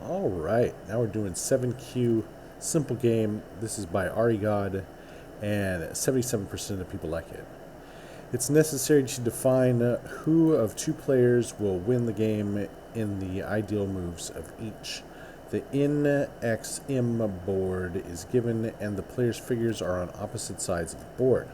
Alright, now we're doing 7Q, simple game. This is by Arigod, and 77% of people like it. It's necessary to define who of two players will win the game in the ideal moves of each. The NXM board is given, and the player's figures are on opposite sides of the board.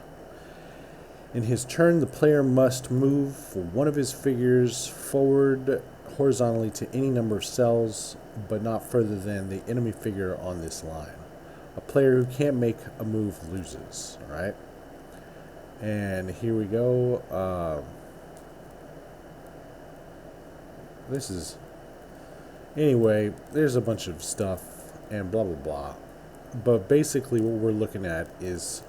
In his turn, the player must move one of his figures forward horizontally to any number of cells, but not further than the enemy figure on this line. A player who can't make a move loses, alright? And here we go. Anyway, there's a bunch of stuff and blah blah blah. But basically what we're looking at is,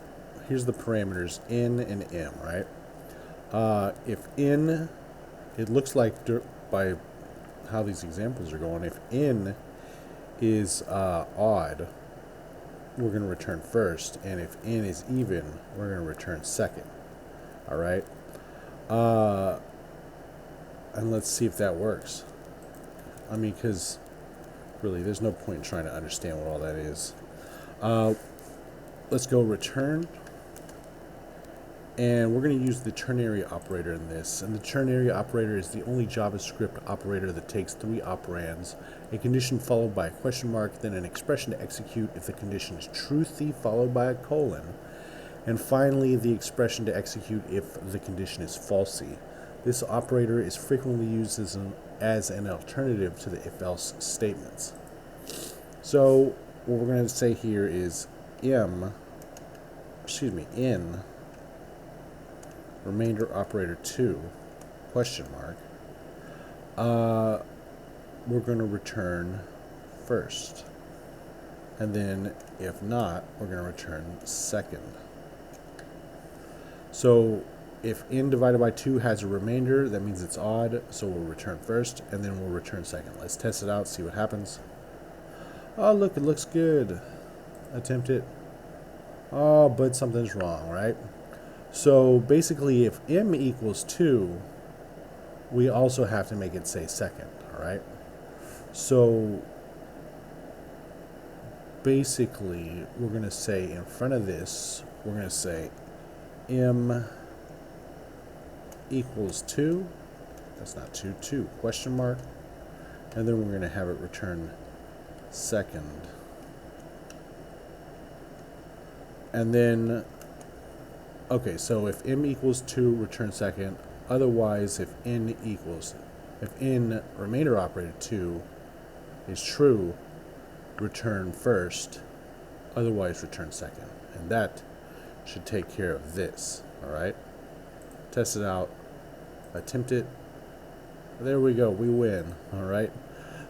here's the parameters N and M, right? If N, it looks like by how these examples are going, if N is odd, we're going to return first, and if N is even, we're going to return second. All right, and let's see if that works. I mean, because really, there's no point in trying to understand what all that is. Let's go return. And we're going to use the ternary operator in this. And the ternary operator is the only JavaScript operator that takes three operands: a condition followed by a question mark, then an expression to execute if the condition is truthy followed by a colon, and finally the expression to execute if the condition is falsy. This operator is frequently used as an alternative to the if-else statements. So what we're going to say here is N remainder operator 2 question mark, we're going to return first, and then if not, we're going to return second. So if N divided by 2 has a remainder, that means it's odd, so we'll return first and then we'll return second. Let's test it out, see what happens. Oh look, it looks good. Attempt it. Oh, but something's wrong, right? So basically, if M equals 2, we also have to make it say second, all right? So basically, we're going to say in front of this, we're going to say M equals 2. That's not 2, 2, question mark. And then we're going to have it return second. And then, okay, so if M equals 2, return second. Otherwise, if N remainder operator 2 is true, return first. Otherwise, return second. And that should take care of this, all right? Test it out. Attempt it. There we go. We win, all right?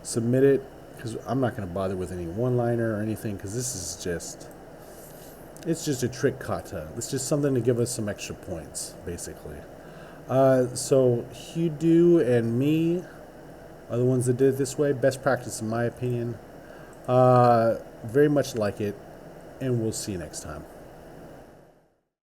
Submit it, because I'm not going to bother with any one-liner or anything, because this is just... it's just a trick kata. It's just something to give us some extra points, basically. So Hudu and me are the ones that did it this way. Best practice, in my opinion. Very much like it, and we'll see you next time.